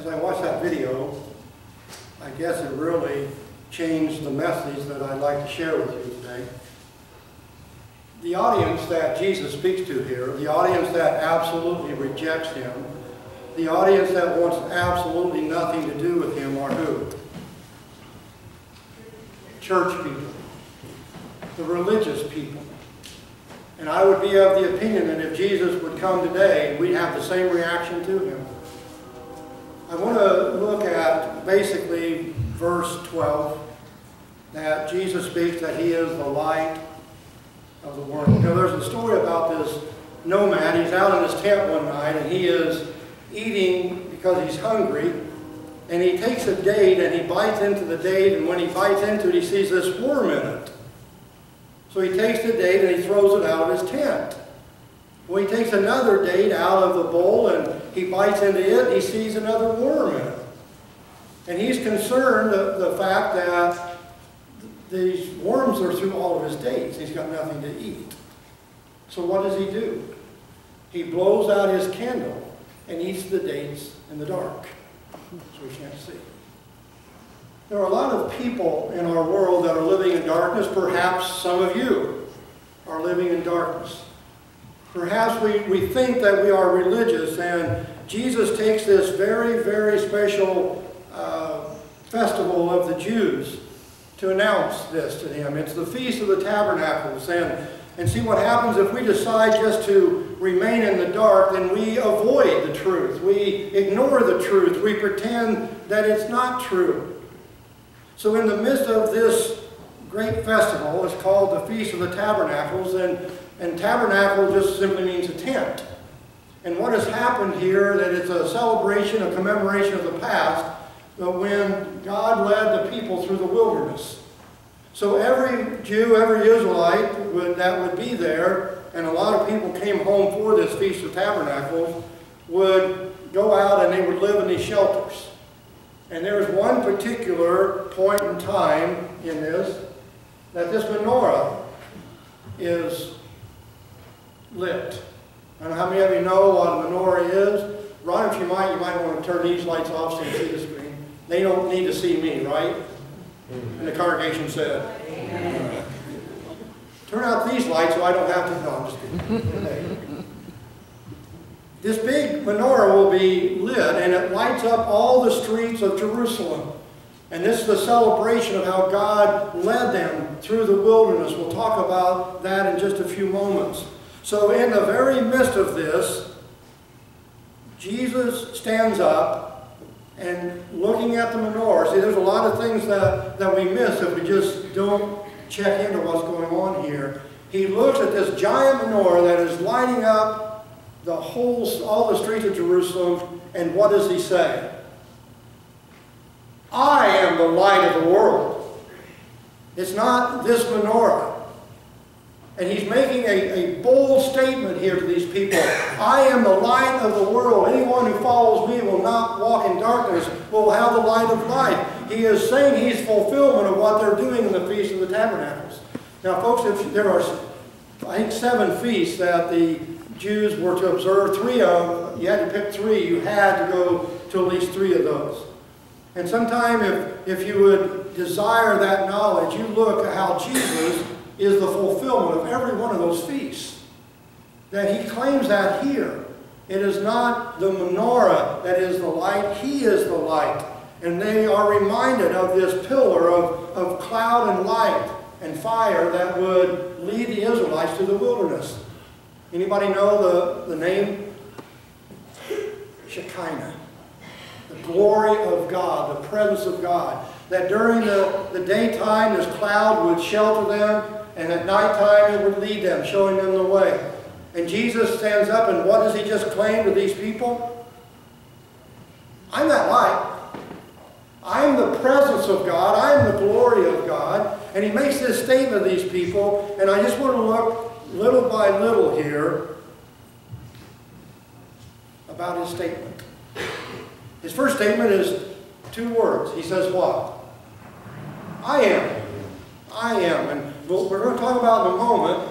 as I watched that video, I guess it really changed the message that I'd like to share with you today. The audience that Jesus speaks to here, the audience that absolutely rejects him, the audience that wants absolutely nothing to do with him are who? Church people, the religious people. And I would be of the opinion that if Jesus would come today, we'd have the same reaction to him. I want to look at basically verse 12, that Jesus speaks that he is the light of the world. You know, there's a story about this nomad. He's out in his tent one night and he is eating because he's hungry, and he takes a date and he bites into the date, and when he bites into it he sees this worm in it. So he takes the date and he throws it out of his tent. Well, he takes another date out of the bowl and he bites into it, he sees another worm in it. And he's concerned the fact that these worms are through all of his dates. He's got nothing to eat. So what does he do? He blows out his candle and eats the dates in the dark, so he can't see. There are a lot of people in our world that are living in darkness. Perhaps some of you are living in darkness. Perhaps we think that we are religious, and Jesus takes this very, very special festival of the Jews to announce this to them. It's the Feast of the Tabernacles. And see what happens if we decide just to remain in the dark, then we avoid the truth. We ignore the truth. We pretend that it's not true. So in the midst of this great festival, it's called the Feast of the Tabernacles, and tabernacle just simply means a tent. And what has happened here, that it's a celebration, a commemoration of the past, when God led the people through the wilderness. So every Jew, every Israelite that would be there, and a lot of people came home for this Feast of Tabernacles, would go out and they would live in these shelters. And there's one particular point in time in this, that this menorah is lit. I don't know how many of you know what a menorah is. Ron, if you might want to turn these lights off so you can see the screen. They don't need to see me, right? And the congregation said, amen. Turn out these lights so I don't have to. No, I'm just kidding. This big menorah will be lit, and it lights up all the streets of Jerusalem. And this is the celebration of how God led them through the wilderness. We'll talk about that in just a few moments. So in the very midst of this, Jesus stands up and looking at the menorah. See, there's a lot of things that we miss if we just don't check into what's going on here. He looks at this giant menorah that is lighting up all the streets of Jerusalem, and what does he say? I am the light of the world. It's not this menorah. And he's making a bold statement here to these people. I am the light of the world. Anyone who follows me will not walk in darkness, will have the light of life. He is saying he's fulfillment of what they're doing in the Feast of the Tabernacles. Now, folks, there are, I think, 7 feasts that the Jews were to observe. 3 of them, you had to pick 3. You had to go to at least 3 of those. And sometime if you would desire that knowledge, you look at how Jesus is the fulfillment of every one of those feasts. That he claims that here. It is not the menorah that is the light, he is the light. And they are reminded of this pillar of cloud and light and fire that would lead the Israelites to the wilderness. Anybody know the name? Shekinah. The glory of God, the presence of God. That during the daytime this cloud would shelter them, and at nighttime it would lead them, showing them the way. And Jesus stands up, and what does he just claim to these people? I'm that light. I'm the presence of God. I'm the glory of God. And he makes this statement to these people, and I just want to look little by little here about his statement. His first statement is 2 words. He says what? I am. I am. And we're going to talk about in a moment,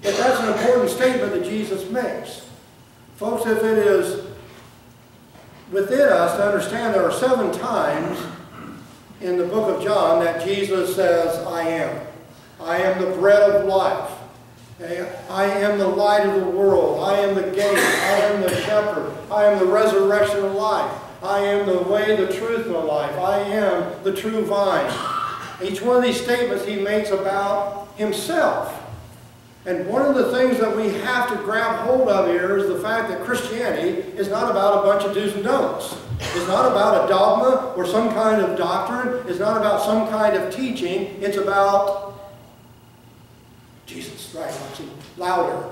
but that's an important statement that Jesus makes. Folks, if it is within us to understand there are 7 times in the book of John that Jesus says, I am. I am the bread of life. Okay? I am the light of the world. I am the gate. I am the shepherd. I am the resurrection of life. I am the way, the truth, and the life. I am the true vine. Each one of these statements he makes about himself. And one of the things that we have to grab hold of here is the fact that Christianity is not about a bunch of do's and don'ts. It's not about a dogma or some kind of doctrine. It's not about some kind of teaching. It's about Jesus. Right, louder.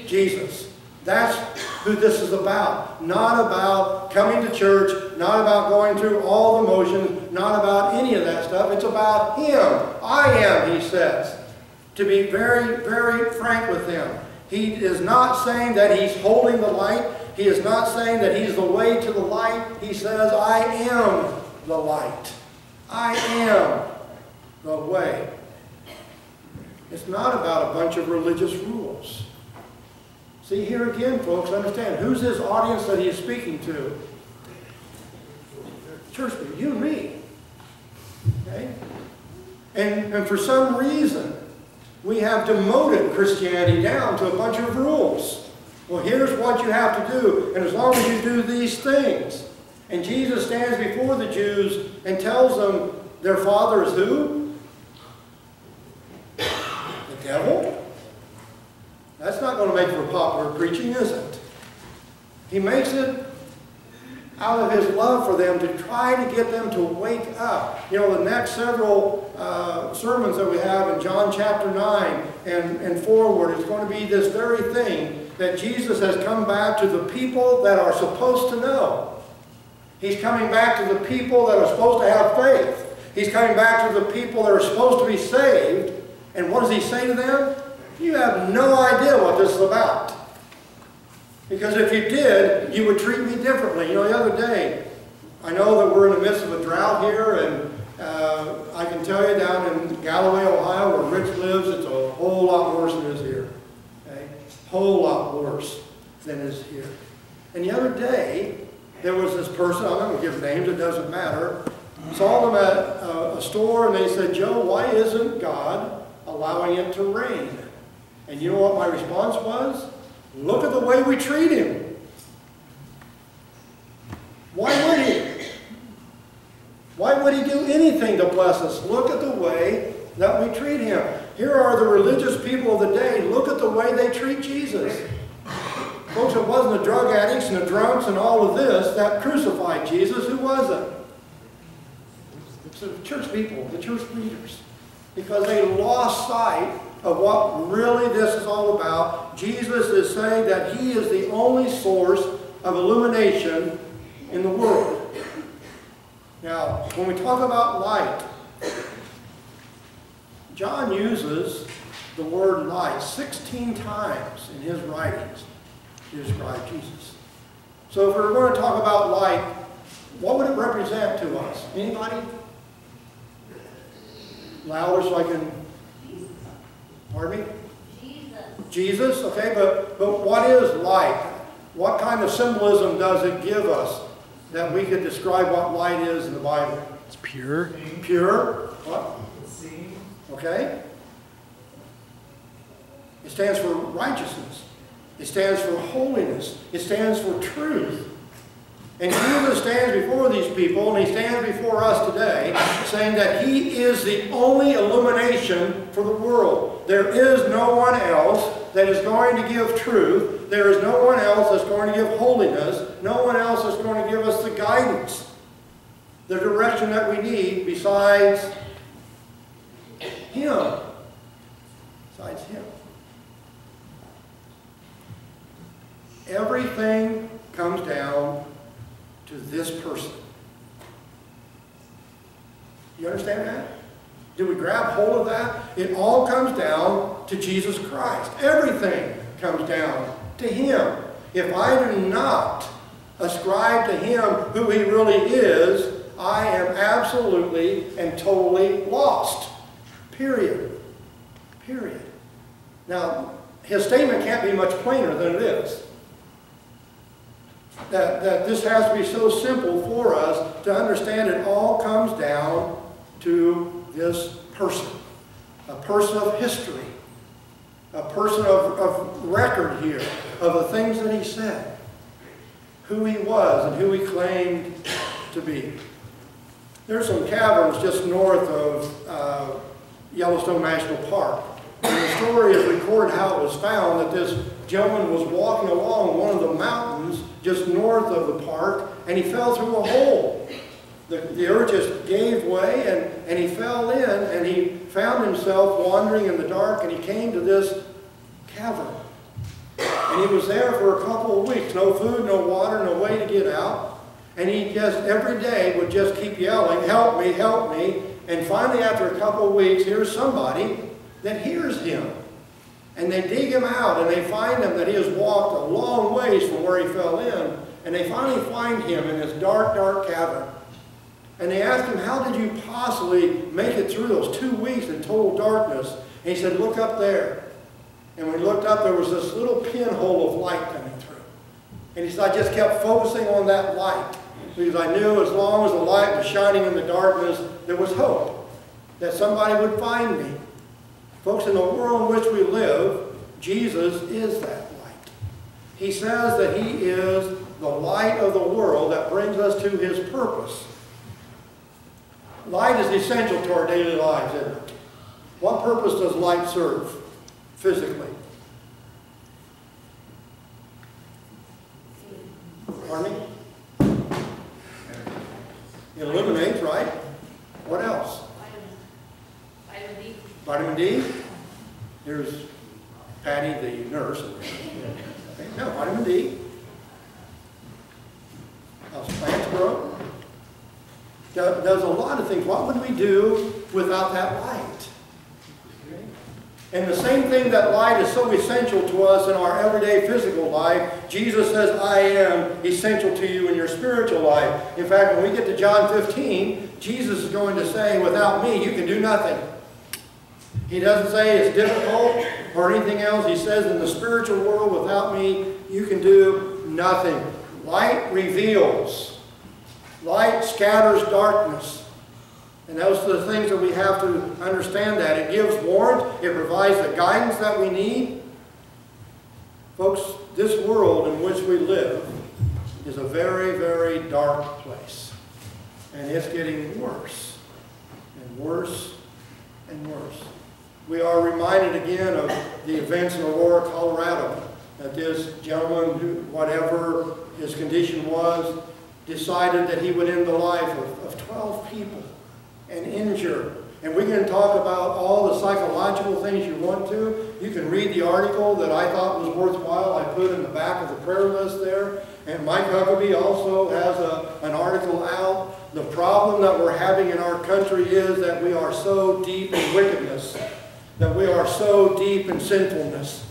Jesus. That's who this is about. Not about coming to church, not about going through all the motions, not about any of that stuff. It's about Him. I am, he says. To be very, very frank with him. He is not saying that he's holding the light. He is not saying that he's the way to the light. He says, I am the light. I am the way. It's not about a bunch of religious rules. See, here again, folks, understand, who's his audience that he is speaking to? Church people, you and me. Okay? And for some reason, we have demoted Christianity down to a bunch of rules. Well, here's what you have to do, and as long as you do these things. And Jesus stands before the Jews and tells them their father is who? The devil? That's not going to make for popular preaching, is it? He makes it out of his love for them to try to get them to wake up. You know, the next several sermons that we have in John chapter 9 and forward is going to be this very thing that Jesus has come back to the people that are supposed to know. He's coming back to the people that are supposed to have faith. He's coming back to the people that are supposed to be saved. And what does he say to them? You have no idea what this is about. Because if you did, you would treat me differently. You know, the other day, I know that we're in the midst of a drought here, and I can tell you down in Galloway, Ohio, where Rich lives, it's a whole lot worse than it is here. Okay? Whole lot worse than it is here. And the other day, there was this person, I'm not going to give names, it doesn't matter, saw them at a store, and they said, Joe, why isn't God allowing it to rain? And you know what my response was? Look at the way we treat him. Why would he? Why would he do anything to bless us? Look at the way that we treat him. Here are the religious people of the day. Look at the way they treat Jesus. Folks, it wasn't the drug addicts and the drunks and all of this that crucified Jesus. Who was it? It's the church people, the church leaders. Because they lost sight of what really this is all about. Jesus is saying that he is the only source of illumination in the world. Now, when we talk about light, John uses the word light 16 times in his writings to describe Jesus. So if we're going to talk about light, what would it represent to us? Anybody? Louder so I can... Pardon me? Jesus, okay, but what is light? What kind of symbolism does it give us that we could describe what light is in the Bible? It's pure. Pure? What? Okay. It stands for righteousness. It stands for holiness. It stands for truth. And Jesus stands before these people, and he stands before us today, saying that he is the only illumination for the world. There is no one else that is going to give truth. There is no one else that's going to give holiness. No one else that's going to give us the guidance, the direction that we need besides him. Besides him. Everything comes down to this person. You understand that? Do we grab hold of that? It all comes down to Jesus Christ. Everything comes down to him. If I do not ascribe to him who he really is, I am absolutely and totally lost. Period. Period. Now, his statement can't be much plainer than it is. that this has to be so simple for us to understand it all comes down to this person. A person of history. A person of record here, of the things that he said. Who he was and who he claimed to be. There's some caverns just north of Yellowstone National Park. And the story is recorded how it was found that this gentleman was walking along one of the mountains just north of the park, and he fell through a hole. The earth just gave way, and he fell in, and he found himself wandering in the dark, and he came to this cavern. And he was there for a couple of weeks. No food, no water, no way to get out. And he just, every day, would just keep yelling, "Help me, help me." And finally, after a couple of weeks, here's somebody that hears him. And they dig him out, and they find him that he has walked a long ways from where he fell in. And they finally find him in this dark, dark cavern. And they ask him, "How did you possibly make it through those 2 weeks in total darkness?" And he said, "Look up there." And when he looked up, there was this little pinhole of light coming through. And he said, "I just kept focusing on that light, because I knew as long as the light was shining in the darkness, there was hope that somebody would find me." Folks, in the world in which we live, Jesus is that light. He says that he is the light of the world that brings us to his purpose. Light is essential to our daily lives, isn't it? What purpose does light serve physically? Pardon me? It illuminates, right? What else? Vitamin D. Vitamin D. Here's Patty, the nurse. Okay. No, vitamin D. Helps plants grow. Does a lot of things. What would we do without that light? And the same thing, that light is so essential to us in our everyday physical life. Jesus says, "I am essential to you in your spiritual life." In fact, when we get to John 15, Jesus is going to say, "Without me, you can do nothing." He doesn't say it's difficult or anything else. He says, in the spiritual world, without me, you can do nothing. Light reveals. Light scatters darkness. And those are the things that we have to understand, that it gives warrant, it provides the guidance that we need. Folks, this world in which we live is a very, very dark place. And it's getting worse and worse and worse. We are reminded again of the events in Aurora, Colorado, that this gentleman, who, whatever his condition was, decided that he would end the life of 12 people and injure. And we can talk about all the psychological things you want to. You can read the article that I thought was worthwhile. I put in the back of the prayer list there. And Mike Huckabee also has an article out. The problem that we're having in our country is that we are so deep in wickedness, that we are so deep in sinfulness.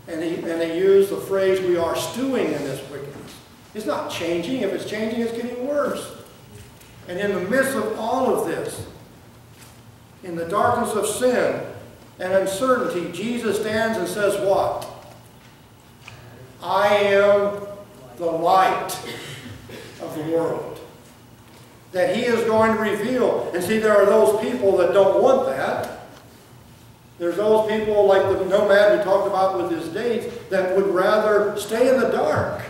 And they use the phrase, "we are stewing in this wickedness." It's not changing. If it's changing, it's getting worse. And in the midst of all of this, in the darkness of sin and uncertainty, Jesus stands and says what? "I am the light of the world." That he is going to reveal. And see, there are those people that don't want that. There's those people like the nomad we talked about with his dates that would rather stay in the dark.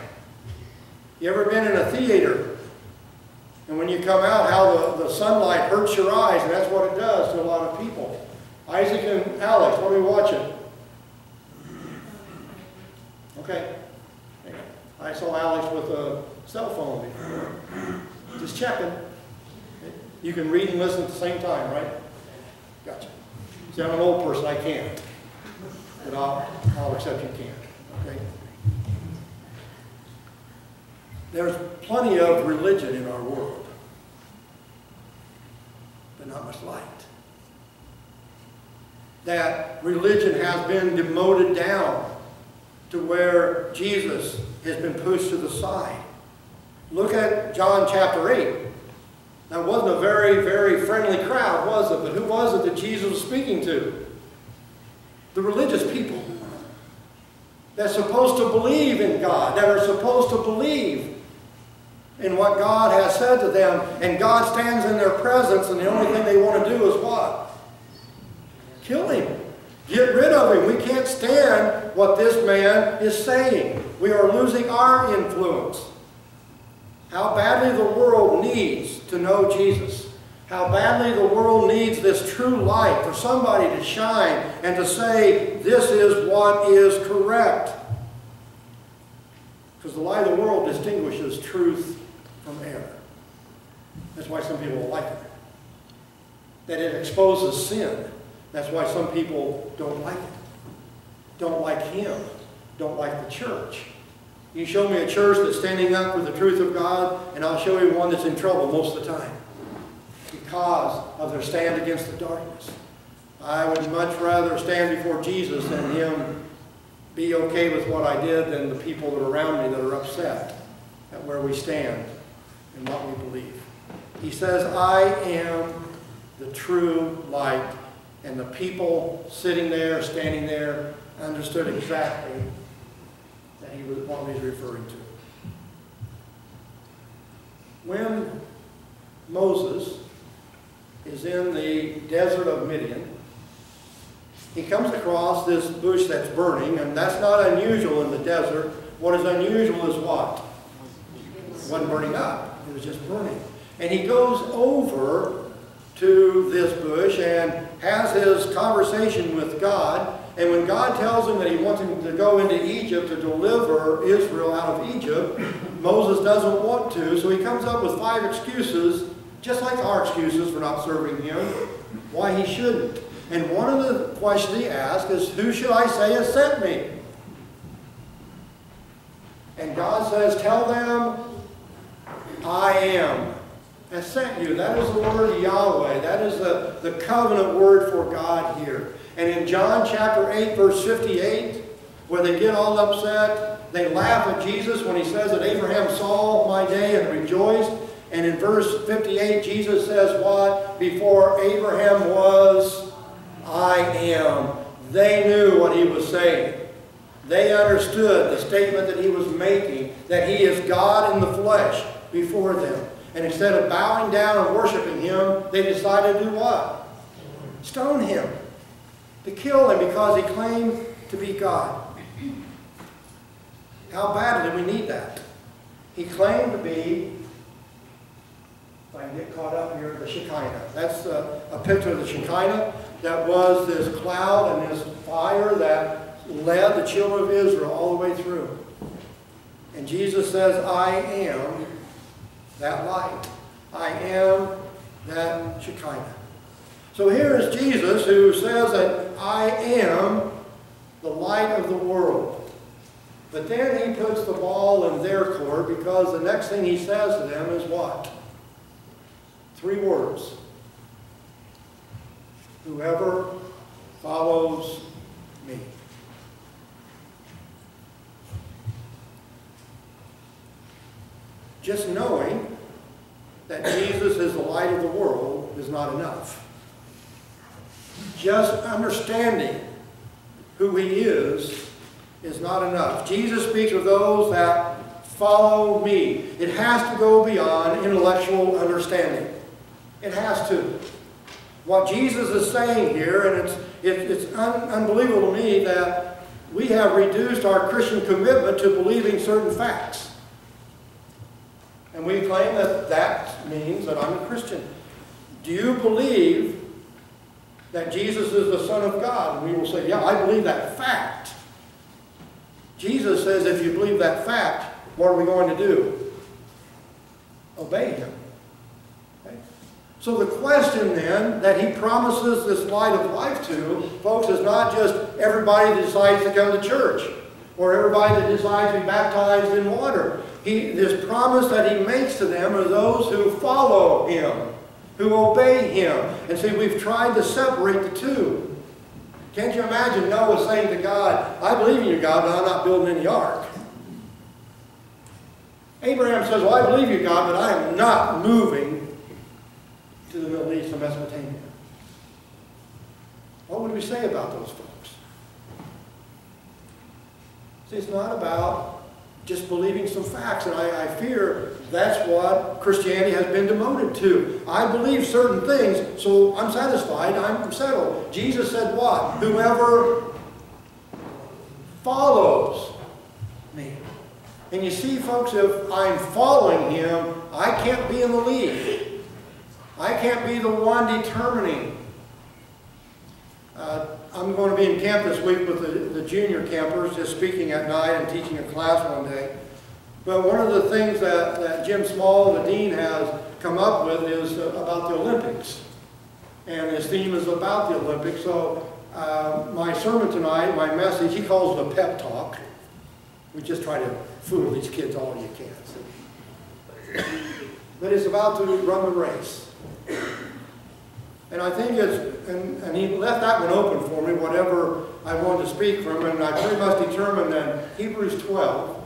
You ever been in a theater? And when you come out, how the sunlight hurts your eyes, and that's what it does to a lot of people. Isaac and Alex, what are we watching? Okay. I saw Alex with a cell phone before. Just checking. You can read and listen at the same time, right? Gotcha. See, I'm an old person, I can't. But I'll accept you can. Okay? There's plenty of religion in our world, but not much light. That religion has been demoted down to where Jesus has been pushed to the side. Look at John chapter 8. That wasn't a very, very friendly crowd, was it? But who was it that Jesus was speaking to? The religious people that's supposed to believe in God, that are supposed to believe in what God has said to them, and God stands in their presence, and the only thing they want to do is what? Kill him. Get rid of him. We can't stand what this man is saying. We are losing our influence. How badly the world needs to know Jesus. How badly the world needs this true light for somebody to shine and to say, this is what is correct. Because the light of the world distinguishes truth from error. That's why some people don't like it. That it exposes sin. That's why some people don't like it. Don't like him. Don't like the church. You show me a church that's standing up for the truth of God, and I'll show you one that's in trouble most of the time because of their stand against the darkness. I would much rather stand before Jesus than him be okay with what I did than the people that are around me that are upset at where we stand and what we believe. He says, I am the true light. And the people sitting there, standing there, understood exactly that he was what he was referring to. When Moses is in the desert of Midian, he comes across this bush that's burning, and that's not unusual in the desert. What is unusual is what? It wasn't burning up. It was just burning. And he goes over to this bush and has his conversation with God. And when God tells him that he wants him to go into Egypt to deliver Israel out of Egypt, Moses doesn't want to, so he comes up with 5 excuses, just like our excuses for not serving him, why he shouldn't. And one of the questions he asks is, who should I say has sent me? And God says, tell them, I am has sent you. That is the word Yahweh. That is the covenant word for God here. And in John chapter 8, verse 58, where they get all upset, they laugh at Jesus when he says that Abraham saw my day and rejoiced. And in verse 58, Jesus says what? Before Abraham was, I am. They knew what he was saying. They understood the statement that he was making, that he is God in the flesh before them. And instead of bowing down and worshiping him, they decided to do what? Stone him. To kill him because he claimed to be God. How badly do we need that? He claimed to be, if I can get caught up here, the Shekinah. That's a picture of the Shekinah. That was this cloud and this fire that led the children of Israel all the way through. And Jesus says, I am that light. I am that Shekinah. So here is Jesus who says that I am the light of the world. But then he puts the ball in their court because the next thing he says to them is what? 3 words. Whoever follows me. Just knowing that Jesus is the light of the world is not enough. Just understanding who he is not enough. Jesus speaks of those that follow me. It has to go beyond intellectual understanding. It has to. What Jesus is saying here, and it's unbelievable to me that we have reduced our Christian commitment to believing certain facts. And we claim that that means that I'm a Christian. Do you believe that Jesus is the Son of God? And we will say, yeah, I believe that fact. Jesus says if you believe that fact, what are we going to do? Obey him. Okay? So the question then that he promises this light of life to, folks, is not just everybody that decides to come to church or everybody that decides to be baptized in water. This promise that he makes to them are those who follow him, who obey him. And see, we've tried to separate the two. Can't you imagine Noah saying to God, I believe in you, God, but I'm not building any ark. Abraham says, well, I believe you, God, but I am not moving to the Middle East or Mesopotamia. What would we say about those folks? See, it's not about just believing some facts. And I fear that's what Christianity has been demoted to. I believe certain things, so I'm satisfied, I'm settled. Jesus said what? Whoever follows me. And you see, folks, if I'm following him, I can't be in the lead. I can't be the one determining. I'm going to be in camp this week with the junior campers, just speaking at night and teaching a class one day. But one of the things that Jim Small, the dean, has come up with is about the Olympics. And his theme is about the Olympics. So my sermon tonight, my message, he calls it a pep talk. We just try to fool these kids all you can. But it's about to run the race. And I think it's, and he left that one open for me, whatever I wanted to speak from, and I pretty much determined that Hebrews 12,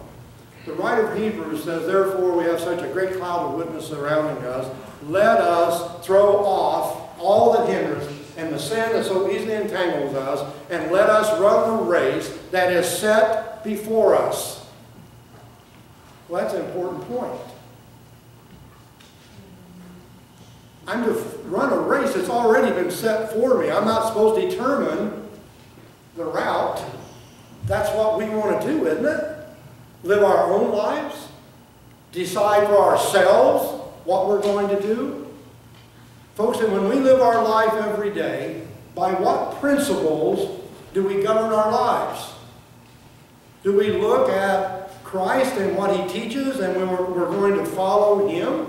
the writer of Hebrews says, therefore we have such a great cloud of witnesses surrounding us, let us throw off all that hinders and the sin that so easily entangles us, and let us run the race that is set before us. Well, that's an important point. I'm to run a race that's already been set for me. I'm not supposed to determine the route. That's what we want to do, isn't it? Live our own lives. Decide for ourselves what we're going to do. Folks, and when we live our life every day, by what principles do we govern our lives? Do we look at Christ and what he teaches and we're going to follow him?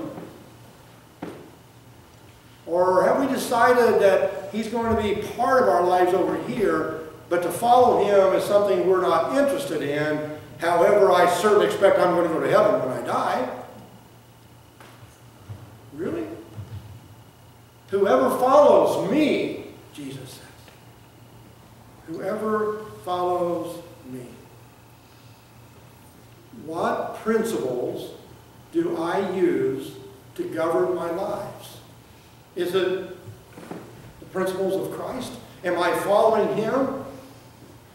Or have we decided that he's going to be part of our lives over here, but to follow him is something we're not interested in? However, I certainly expect I'm going to go to heaven when I die. Really? Whoever follows me, Jesus says. Whoever follows me. What principles do I use to govern my lives? Is it the principles of Christ? Am I following him?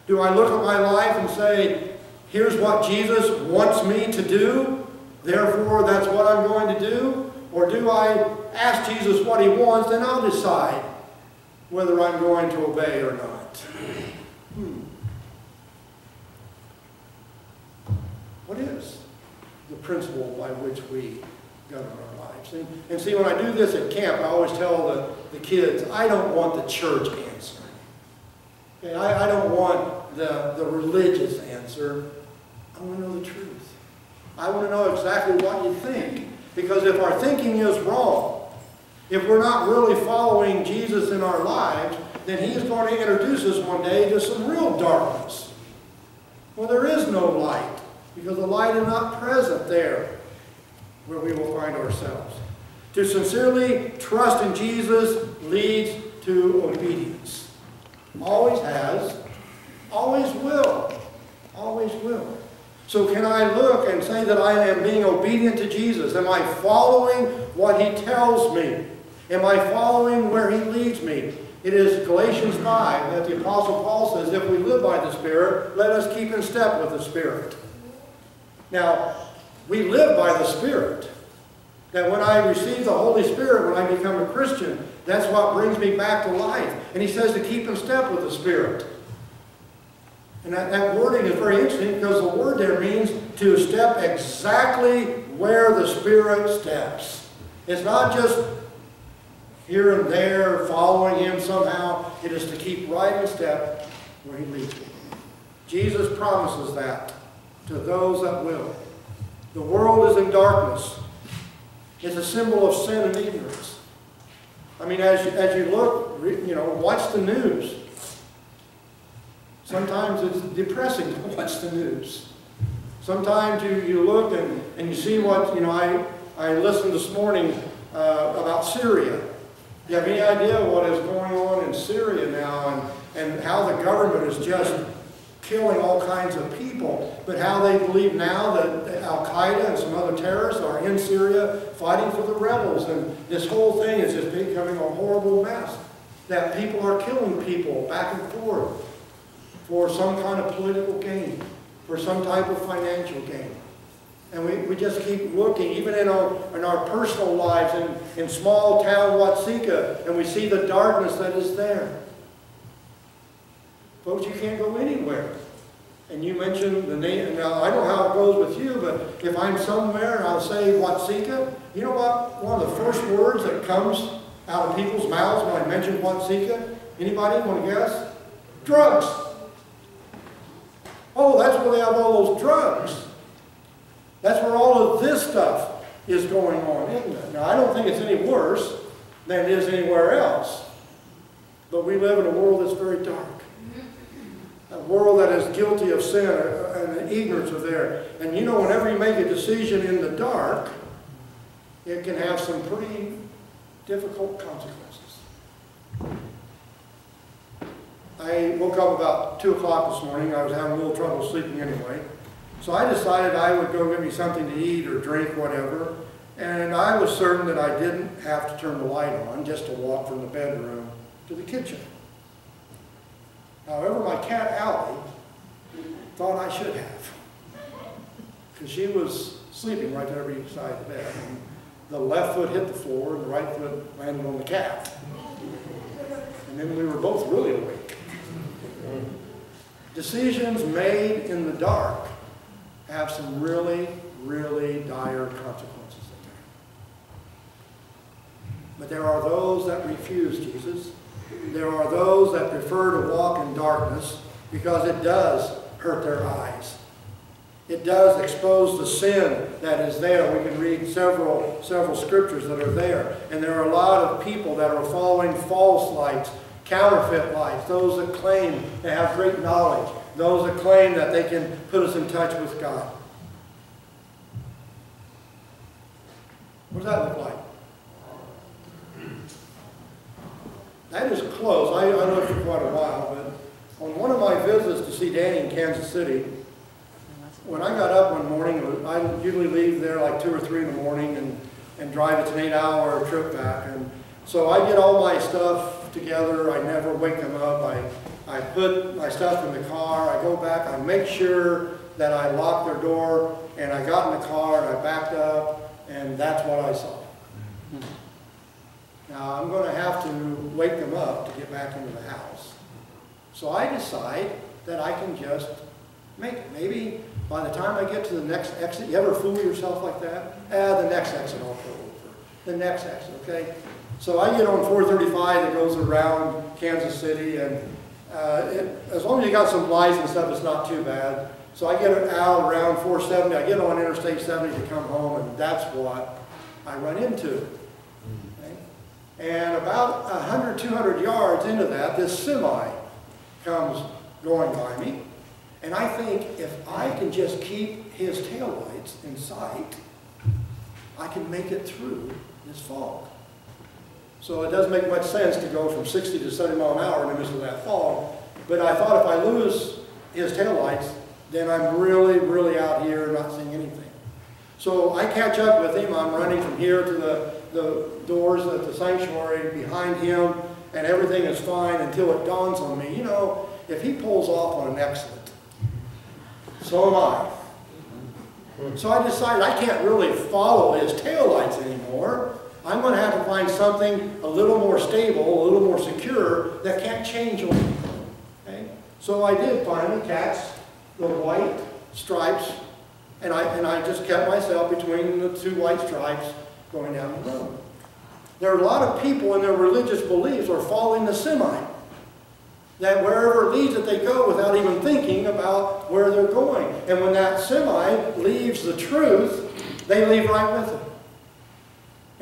Do I look at my life and say, here's what Jesus wants me to do, therefore that's what I'm going to do? Or do I ask Jesus what he wants, and I'll decide whether I'm going to obey or not? What is the principle by which we govern our lives? And see, when I do this at camp, I always tell the kids, I don't want the church answer. Okay, I don't want the religious answer. I want to know the truth. I want to know exactly what you think. Because if our thinking is wrong, if we're not really following Jesus in our lives, then he is going to introduce us one day to some real darkness. Well, there is no light, because the light is not present there where we will find ourselves. To sincerely trust in Jesus leads to obedience. Always has, always will, always will. So can I look and say that I am being obedient to Jesus? Am I following what he tells me? Am I following where he leads me? It is Galatians 5 that the Apostle Paul says, if we live by the Spirit, let us keep in step with the Spirit. Now, we live by the Spirit. That when I receive the Holy Spirit, when I become a Christian, that's what brings me back to life. And he says to keep in step with the Spirit. And that wording is very interesting, because the word there means to step exactly where the Spirit steps. It's not just here and there following him somehow. It is to keep right in step where he leads me. Jesus promises that to those that will. The world is in darkness. It's a symbol of sin and ignorance. I mean, as you look, watch the news. Sometimes it's depressing to watch the news. Sometimes you look and you see what, I listened this morning about Syria. Do you have any idea what is going on in Syria now, and how the government is just killing all kinds of people, but how they believe now that Al-Qaeda and some other terrorists are in Syria fighting for the rebels, and this whole thing is just becoming a horrible mess. That people are killing people back and forth for some kind of political gain, for some type of financial gain. we just keep looking, even in our personal lives, in small town Watsika, and we see the darkness that is there. Folks, you can't go anywhere. And you mentioned the name. Now, I don't know how it goes with you, but if I'm somewhere and I'll say Watsika, you know what? One of the first words that comes out of people's mouths when I mention Watsika, anybody want to guess? Drugs. Oh, that's where they have all those drugs. That's where all of this stuff is going on, isn't it? Now, I don't think it's any worse than it is anywhere else. But we live in a world that's very dark. A world that is guilty of sin and ignorance of there. And you know, whenever you make a decision in the dark, it can have some pretty difficult consequences. I woke up about 2 o'clock this morning. I was having a little trouble sleeping anyway. So I decided I would go get me something to eat or drink, whatever. And I was certain that I didn't have to turn the light on just to walk from the bedroom to the kitchen. However, my cat Allie thought I should have. Because she was sleeping right there beside the bed. And the left foot hit the floor and the right foot landed on the cat. And then we were both really awake. Decisions made in the dark have some really, really dire consequences in there. But there are those that refuse Jesus. There are those that prefer to walk in darkness because it does hurt their eyes. It does expose the sin that is there. We can read several scriptures that are there. And there are a lot of people that are following false lights, counterfeit lights, those that claim they have great knowledge, those that claim that they can put us in touch with God. What does that look like? That is close. I lived for quite a while, but on one of my visits to see Danny in Kansas City, when I got up one morning, I usually leave there like 2 or 3 in the morning and drive. It's an 8-hour trip back. And so I get all my stuff together. I never wake them up. I put my stuff in the car. I go back. I make sure that I lock their door. And I got in the car and I backed up. And that's what I saw. Now, I'm going to have to wake them up to get back into the house. So I decide that I can just make it. Maybe by the time I get to the next exit, you ever fool yourself like that? The next exit I'll go over. The next exit, okay? So I get on 435 that goes around Kansas City, and as long as you got some lights and stuff, it's not too bad. So I get out around 470. I get on Interstate 70 to come home, and that's what I run into. And about 100, 200 yards into that, this semi comes going by me. And I think if I can just keep his taillights in sight, I can make it through this fog. So it doesn't make much sense to go from 60 to 70 miles an hour in the midst of that fog. But I thought if I lose his taillights, then I'm really, really out here not seeing anything. So I catch up with him. I'm running from here to the doors at the sanctuary behind him, and everything is fine until it dawns on me, you know, if he pulls off on an exit, so am I. So I decided I can't really follow his taillights anymore. I'm going to have to find something a little more stable, a little more secure that can't change on me. Okay? So I did finally catch the white stripes, and I just kept myself between the 2 white stripes going down the road. There are a lot of people in their religious beliefs are following the semi. That wherever it leads that they go without even thinking about where they're going. And when that semi leaves the truth, they leave right with it.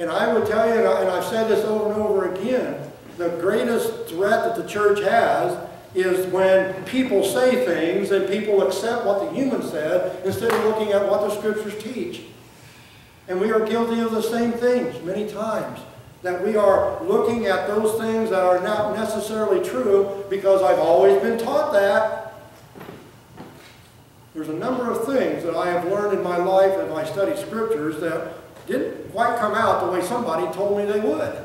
And I would tell you, and I've said this over and over again, the greatest threat that the church has is when people say things and people accept what the human said instead of looking at what the scriptures teach. And we are guilty of the same things many times. That we are looking at those things that are not necessarily true because I've always been taught that. There's a number of things that I have learned in my life as I study scriptures that didn't quite come out the way somebody told me they would.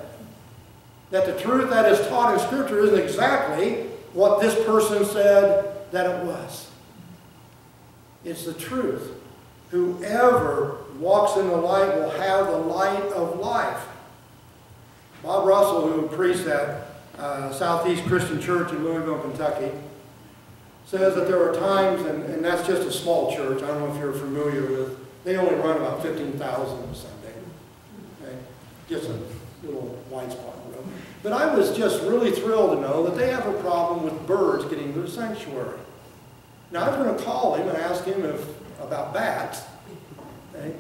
That the truth that is taught in scripture isn't exactly what this person said that it was. It's the truth. Whoever walks in the light will have the light of life. Bob Russell, who preached at Southeast Christian Church in Louisville, Kentucky, says that there are times, and that's just a small church, I don't know if you're familiar with, they only run about 15,000 a Sunday. Okay? Just a little white spot. But I was just really thrilled to know that they have a problem with birds getting to the sanctuary. Now, I was going to call him and ask him about bats. Okay?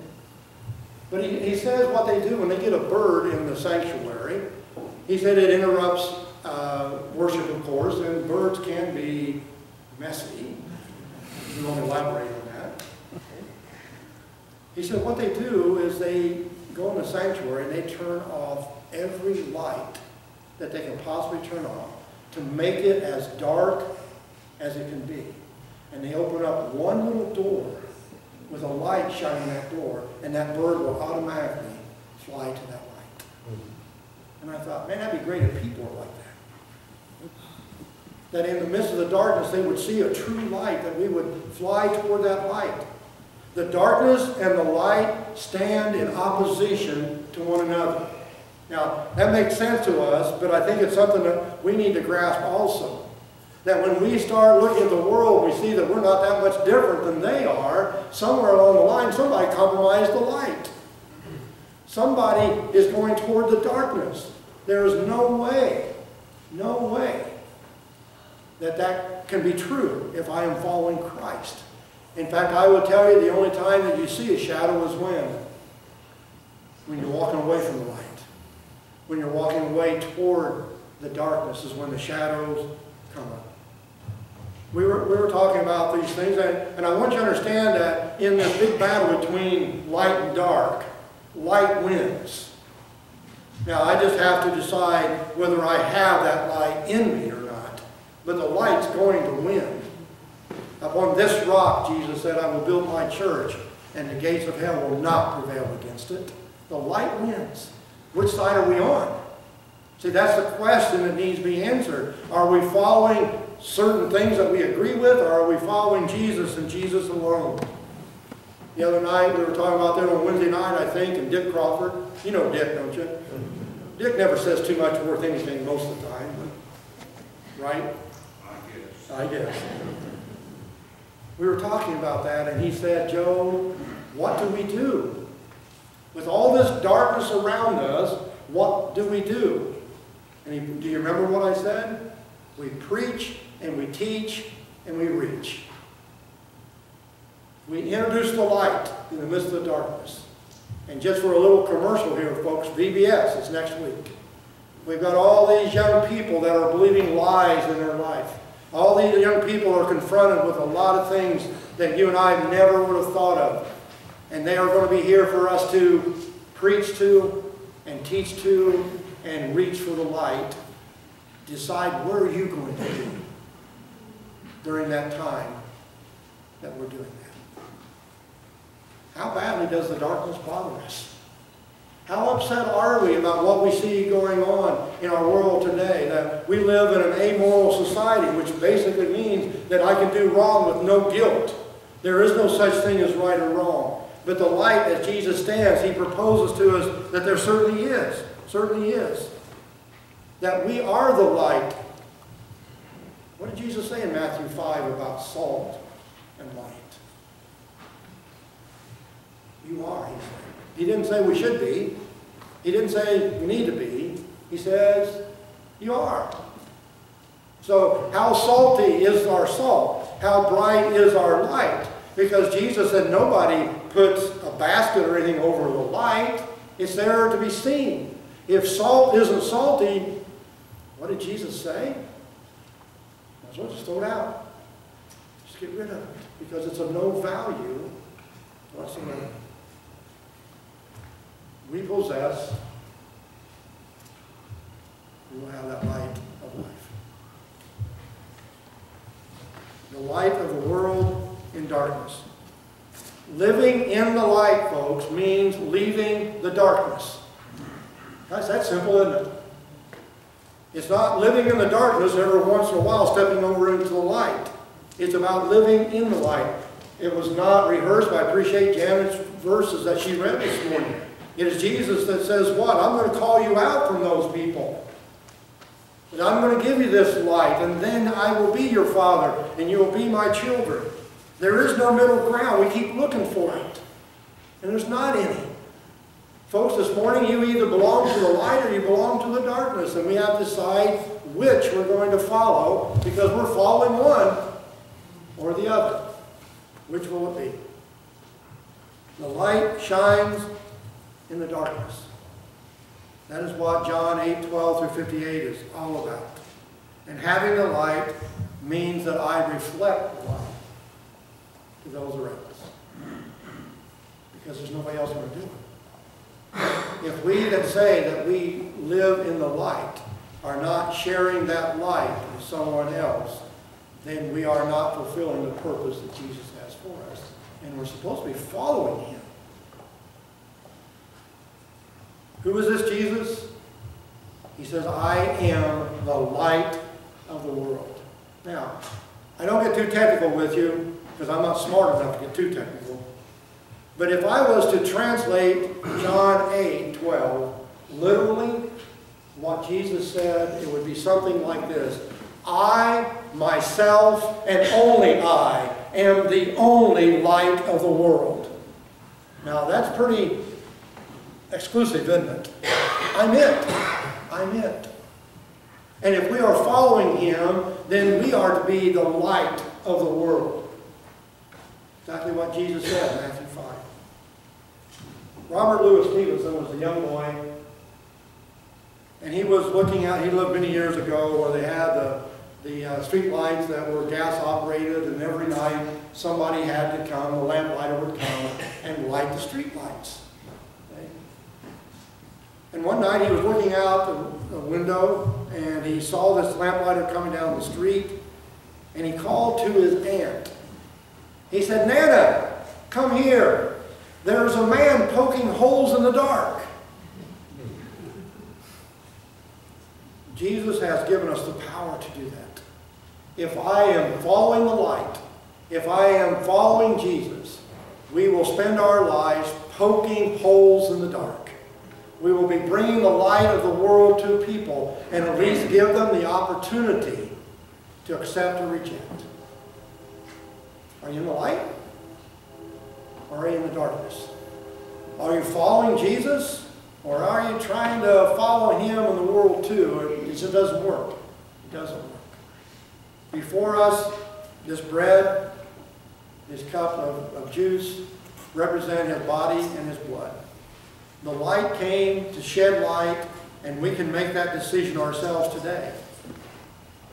But he says what they do when they get a bird in the sanctuary, he said it interrupts worship, of course, and birds can be messy. We won't elaborate on that. He said what they do is they go in the sanctuary and they turn off every light that they can possibly turn off to make it as dark as it can be. And they open up one little door with a light shining that door, and that bird will automatically fly to that light. And I thought, man, that'd be great if people were like that. That in the midst of the darkness, they would see a true light, that we would fly toward that light. The darkness and the light stand in opposition to one another. Now, that makes sense to us, but I think it's something that we need to grasp also. That when we start looking at the world, we see that we're not that much different than they are. Somewhere along the line, somebody compromised the light. Somebody is going toward the darkness. There is no way that can be true if I am following Christ. In fact, I would tell you the only time that you see a shadow is when you're walking away from the light. When you're walking away toward the darkness is when the shadows come up. We were talking about these things, and I want you to understand that in this big battle between light and dark, light wins. Now, I just have to decide whether I have that light in me or not. But the light's going to win. Upon this rock, Jesus said, I will build my church, and the gates of hell will not prevail against it. The light wins. Which side are we on? See, that's the question that needs to be answered. Are we following certain things that we agree with, or are we following Jesus and Jesus alone? The other night, we were talking about that on Wednesday night, I think, and Dick Crawford. You know Dick, don't you? Dick never says too much worth anything most of the time. Right? I guess. We were talking about that, and he said, Joe, what do we do? With all this darkness around us, what do we do? And do you remember what I said? We preach, and we teach, and we reach. We introduce the light in the midst of the darkness. And just for a little commercial here, folks, VBS is next week. We've got all these young people that are believing lies in their life. All these young people are confronted with a lot of things that you and I never would have thought of. And they are going to be here for us to preach to and teach to and reach for the light. Decide where are you going to be during that time that we're doing that. How badly does the darkness bother us? How upset are we about what we see going on in our world today? That we live in an amoral society, which basically means that I can do wrong with no guilt. There is no such thing as right or wrong. But the light, as Jesus stands, he proposes to us that there certainly is. That we are the light. What did Jesus say in Matthew 5 about salt and light? You are, he said. He didn't say we should be. He didn't say we need to be. He says, you are. So how salty is our salt? How bright is our light? Because Jesus said nobody puts a basket or anything over the light. It's there to be seen. If salt isn't salty, what did Jesus say? Might as well just throw it out. Just get rid of it. Because it's of no value whatsoever. We possess, we will have that light of life. The light of the world in darkness. Living in the light, folks, means leaving the darkness. That's that simple, isn't it? It's not living in the darkness every once in a while stepping over into the light. It's about living in the light. It was not rehearsed, but I appreciate Janet's verses that she read this morning. It is Jesus that says what? I'm going to call you out from those people. And I'm going to give you this light, and then I will be your Father, and you will be my children. There is no middle ground. We keep looking for it. And there's not any. Folks, this morning you either belong to the light or you belong to the darkness, and we have to decide which we're going to follow, because we're following one or the other. Which will it be? The light shines in the darkness. That is what John 8:12 through 58 is all about. And having the light means that I reflect the light to those around us. Because there's nobody else going to do it. If we that say that we live in the light are not sharing that light with someone else, then we are not fulfilling the purpose that Jesus has for us. And we're supposed to be following him. Who is this Jesus? He says, I am the light of the world. Now, I don't get too technical with you, because I'm not smart enough to get too technical. But if I was to translate John 8:12, literally, what Jesus said, it would be something like this. I, myself, and only I am the only light of the world. Now, that's pretty exclusive, isn't it? I'm it. I'm it. And if we are following him, then we are to be the light of the world. Exactly what Jesus said in Matthew 5. Robert Louis Stevenson was a young boy, and he was looking out, he lived many years ago where they had the street lights that were gas operated, and every night somebody had to come, a lamplighter would come and light the street lights. Okay? And one night he was looking out the window and he saw this lamplighter coming down the street, and he called to his aunt. He said, Nana, come here. There's a man poking holes in the dark. Jesus has given us the power to do that. If I am following the light, if I am following Jesus, we will spend our lives poking holes in the dark. We will be bringing the light of the world to people and at least give them the opportunity to accept or reject. Are you in the light? Or are you in the darkness? Are you following Jesus? Or are you trying to follow him in the world too? It just doesn't work. It doesn't work. Before us, this bread, this cup of juice, represent his body and his blood. The light came to shed light, and we can make that decision ourselves today.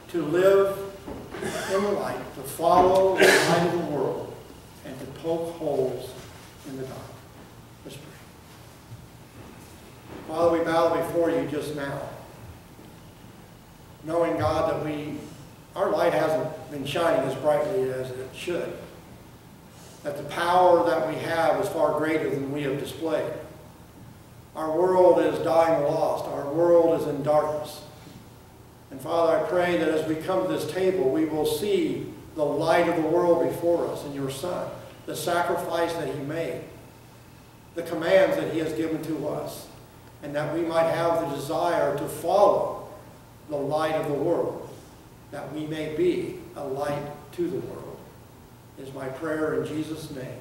To live in the light, to follow the light of the world, and to poke holes in the dark. Let's pray. Father, we bow before you just now, knowing, God, that our light hasn't been shining as brightly as it should. That the power that we have is far greater than we have displayed. Our world is dying lost. Our world is in darkness. And Father, I pray that as we come to this table, we will see the light of the world before us in your Son, the sacrifice that he made, the commands that he has given to us, and that we might have the desire to follow the light of the world, that we may be a light to the world, is my prayer in Jesus' name.